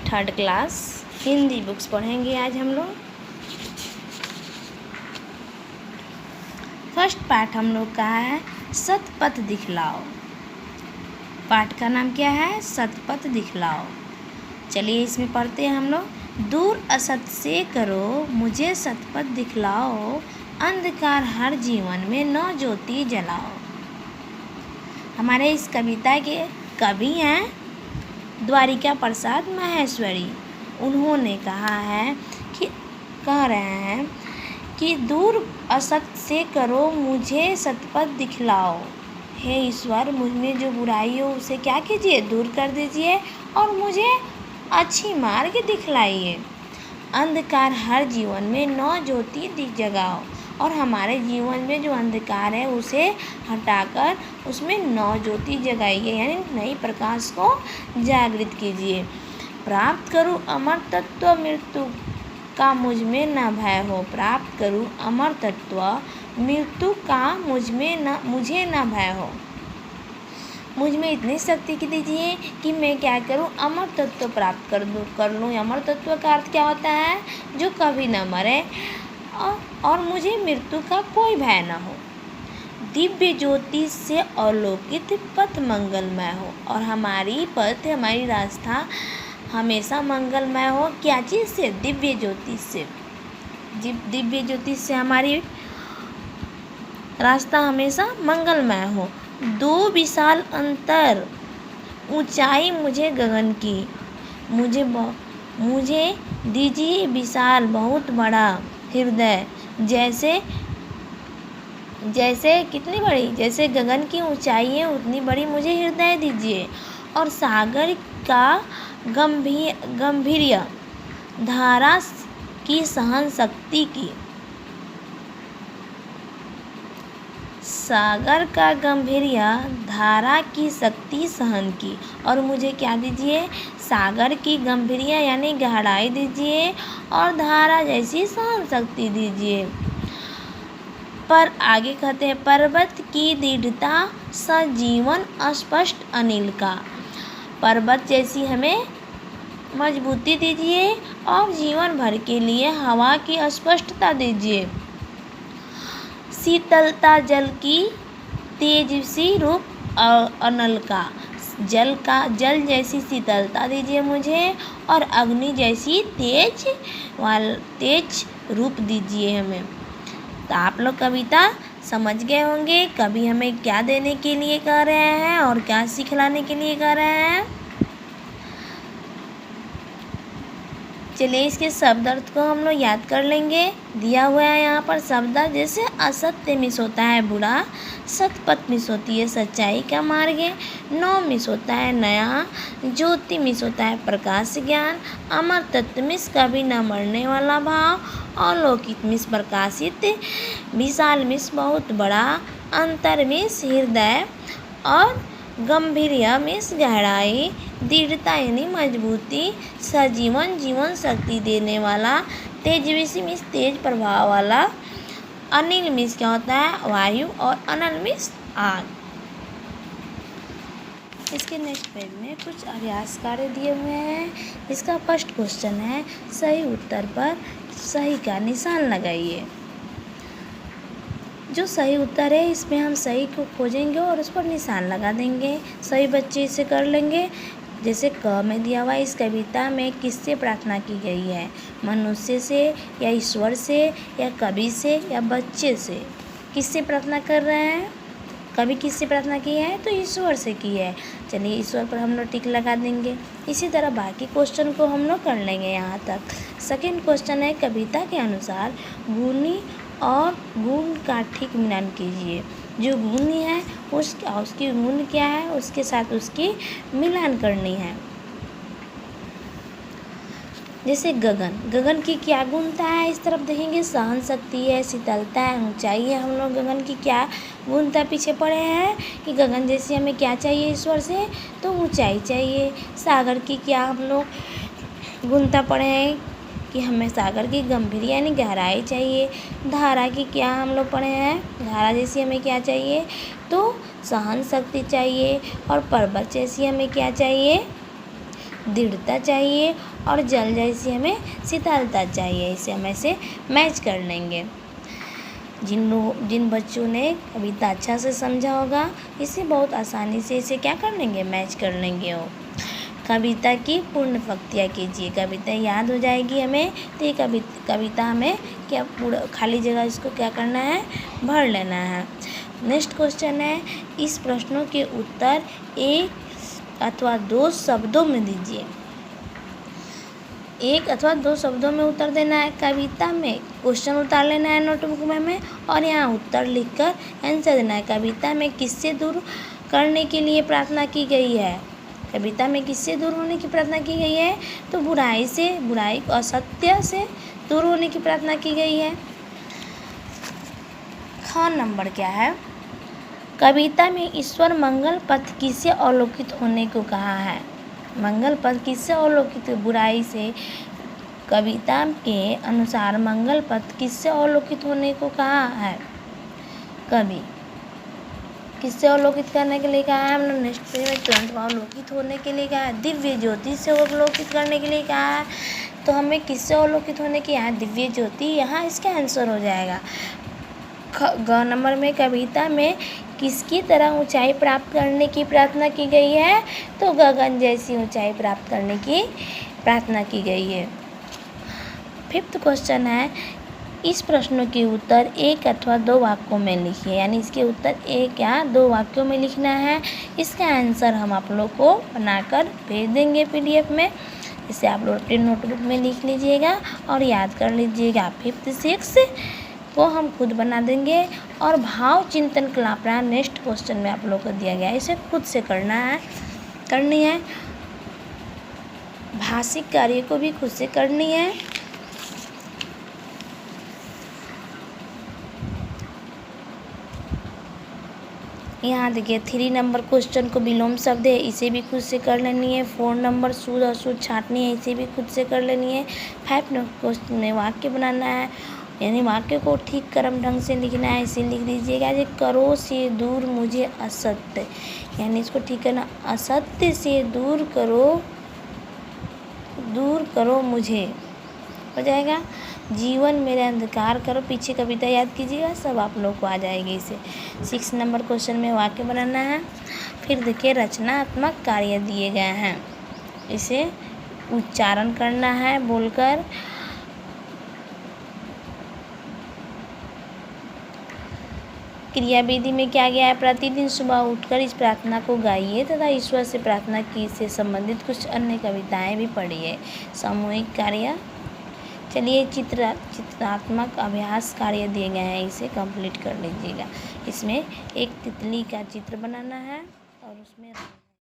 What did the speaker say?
Third class Hindi books पढ़ेंगे आज हम लोग। फर्स्ट पार्ट हम लोग का है सतपथ दिखलाओ। पाठ का नाम क्या है? सतपथ दिखलाओ। चलिए इसमें पढ़ते हैं हम लोग। दूर असत से करो मुझे सतपथ दिखलाओ, अंधकार हर जीवन में नौ ज्योति जलाओ। हमारे इस कविता के कवि हैं द्वारिका प्रसाद माहेश्वरी। उन्होंने कह रहे हैं कि दूर असत से करो मुझे सतपथ दिखलाओ। हे ईश्वर, मुझ में जो बुराई हो उसे क्या कीजिए? दूर कर दीजिए और मुझे अच्छी मार्ग दिखलाइए। अंधकार हर जीवन में नौ ज्योति जगाओ। और हमारे जीवन में जो अंधकार है उसे हटाकर उसमें नौ ज्योति जगाइए, यानी नई प्रकाश को जागृत कीजिए। प्राप्त करूं अमर तत्व, मृत्यु का मुझ में न भय हो। प्राप्त करूं अमर तत्व, मृत्यु का मुझे न भय हो। मुझ में इतनी शक्ति की दीजिए कि मैं क्या करूं? अमर तत्व प्राप्त कर लूं। अमर तत्व का अर्थ क्या होता है? जो कभी न मरे और मुझे मृत्यु का कोई भय न हो। दिव्य ज्योति से अवलोकित पथ मंगलमय हो। और हमारी पथ, हमारी रास्ता हमेशा मंगलमय हो। क्या चीज़ से? दिव्य ज्योति से। दिव्य ज्योति से हमारी रास्ता हमेशा मंगलमय हो। दो विशाल अंतर, ऊंचाई मुझे गगन की। मुझे दीजिए विशाल बहुत बड़ा हृदय, जैसे कितनी बड़ी? जैसे गगन की ऊंचाई है उतनी बड़ी मुझे हृदय दीजिए। और सागर का गंभीर्य, धारा की सहन शक्ति की। सागर का गंभीर्य, धारा की शक्ति सहन की। और मुझे क्या दीजिए? सागर की गंभीर्य यानी गहराई दीजिए और धारा जैसी सहन शक्ति दीजिए। पर आगे कहते हैं पर्वत की दृढ़ता, सजीवन स्पष्ट अनिल का। पर्वत जैसी हमें मजबूती दीजिए और जीवन भर के लिए हवा की स्पष्टता दीजिए। शीतलता जल की, तेज सी रूप अनल का। जल जैसी शीतलता दीजिए मुझे और अग्नि जैसी तेज रूप दीजिए हमें। तो आप लोग कविता समझ गए होंगे कवि हमें क्या देने के लिए कह रहे हैं और क्या सिखलाने के लिए कह रहे हैं। चलिए इसके शब्द अर्थ को हम लोग याद कर लेंगे। दिया हुआ है यहाँ पर शब्द, जैसे असत्य मिस होता है बुरा, सतपथ मिस होती है सच्चाई का मार्ग, नौ मिस होता है नया, ज्योति मिस होता है प्रकाश ज्ञान, अमर तत्व मिस कभी न मरने वाला भाव, अलौकिक मिस प्रकाशित, विशाल मिस बहुत बड़ा, अंतर मिस हृदय और गंभीर्य मिस गहराई, दृढ़ता यानी मजबूती, सजीवन जीवन शक्ति देने वाला, तेजस्वी मिस तेज प्रभाव वाला, अनिल मिस क्या होता है? वायु और अनल मिस आग। इसके नेक्स्ट पेज में कुछ अभ्यास कार्य दिए हुए हैं। इसका फर्स्ट क्वेश्चन है सही उत्तर पर सही का निशान लगाइए। जो सही उत्तर है इसमें हम सही को खोजेंगे और उस पर निशान लगा देंगे। सही बच्चे इसे कर लेंगे। जैसे क में दिया हुआ इस कविता में किससे प्रार्थना की गई है? मनुष्य से या ईश्वर से या कवि से या बच्चे से? किससे प्रार्थना कर रहे हैं? कवि किससे प्रार्थना की है? तो ईश्वर से की है। चलिए ईश्वर पर हम लोग टिक लगा देंगे। इसी तरह बाकी क्वेश्चन को हम लोग कर लेंगे यहाँ तक। सेकंड क्वेश्चन है कविता के अनुसार गुणी और गुण का ठीक मिलान कीजिए। जो गुणी है उसकी गुण क्या है उसके साथ उसकी मिलान करनी है। जैसे गगन की क्या गुणता है? इस तरफ देखेंगे सहन शक्ति है, शीतलता है, ऊंचाई है। हम लोग गगन की क्या गुणता पीछे पड़े हैं कि गगन जैसी हमें क्या चाहिए ईश्वर से? तो ऊंचाई चाहिए। सागर की क्या हम लोग गुणता पड़े हैं कि हमें सागर की गंभीर यानी गहराई चाहिए। धारा की क्या हम लोग पढ़े हैं? धारा जैसी हमें क्या चाहिए? तो सहन शक्ति चाहिए। और पर्वत जैसी हमें क्या चाहिए? दृढ़ता चाहिए और जल जैसी हमें शीतलता चाहिए। इसे हम ऐसे मैच कर लेंगे। जिन बच्चों ने कविता अच्छा से समझा होगा, इसे बहुत आसानी से इसे क्या कर लेंगे, मैच कर लेंगे वो। कविता की पूर्ण पंक्तियाँ कीजिए। कविता याद हो जाएगी हमें, तो ये कविता हमें क्या पूरा खाली जगह इसको क्या करना है, भर लेना है। नेक्स्ट क्वेश्चन है, इस प्रश्नों के उत्तर एक अथवा दो शब्दों में दीजिए। एक अथवा दो शब्दों में उत्तर देना है। कविता में क्वेश्चन उतार लेना है नोटबुक में हमें, और यहाँ उत्तर लिखकर आंसर देना है। कविता में किससे दूर करने के लिए प्रार्थना की गई है? कविता में किससे दूर होने की प्रार्थना की गई है? तो बुराई से, बुराई असत्य से दूर होने की प्रार्थना की गई है। ख नंबर क्या है? कविता में ईश्वर मंगल पथ किससे अवलोकित होने को कहा है? मंगल पथ किससे अवलोकित? बुराई से। कविता के अनुसार मंगल पथ किससे अवलोकित होने को कहा है? कवि किससे अवलोकित करने के लिए कहा है? हमने नेक्स्ट पेज में तुरंत अवलोकित होने के लिए कहा है। दिव्य ज्योति से अवलोकित करने के लिए कहा है, तो हमें किससे अवलोकित होने की, यहाँ दिव्य ज्योति, यहाँ इसका आंसर हो जाएगा। ग नंबर में कविता में किसकी तरह ऊंचाई प्राप्त करने की प्रार्थना की गई है? तो गगन जैसी ऊंचाई प्राप्त करने की प्रार्थना की गई है। फिफ्थ क्वेश्चन है, इस प्रश्नों के उत्तर एक अथवा दो वाक्यों में लिखिए। यानी इसके उत्तर एक या दो वाक्यों में लिखना है। इसका आंसर हम आप लोग को बनाकर भेज देंगे PDF में। इसे आप लोग अपनी नोटबुक में लिख लीजिएगा और याद कर लीजिएगा। 5th 6 को हम खुद बना देंगे। और भाव चिंतन कल्पना नेक्स्ट क्वेश्चन में आप लोग को दिया गया है, इसे खुद से करनी है। भाषिक कार्य को भी खुद से करनी है। यहाँ देखिए 3 नंबर क्वेश्चन को विलोम शब्द है, इसे भी खुद से कर लेनी है। 4 नंबर शुद्ध अशुद्ध छाँटनी है, इसे भी खुद से कर लेनी है। 5 नंबर क्वेश्चन में वाक्य बनाना है, यानी वाक्य को ठीक क्रम ढंग से लिखना है। इसे लिख लीजिएगा, ये करो से दूर मुझे असत्य, यानी इसको ठीक करना, असत्य से दूर करो मुझे, हो जाएगा। जीवन मेरे अंधकार करो, पीछे कविता याद कीजिएगा, सब आप लोग को आ जाएगी। इसे 6 नंबर क्वेश्चन में वाक्य बनाना है। फिर देखिए रचनात्मक कार्य दिए गए हैं, इसे उच्चारण करना है बोलकर। क्रियाविधि में क्या गया है? प्रतिदिन सुबह उठकर इस प्रार्थना को गाइए तथा ईश्वर से प्रार्थना की से संबंधित कुछ अन्य कविताएं भी पढ़िए। सामूहिक कार्य, चलिए चित्रात्मक अभ्यास कार्य दिए गए हैं, इसे कंप्लीट कर लीजिएगा। इसमें एक तितली का चित्र बनाना है और उसमें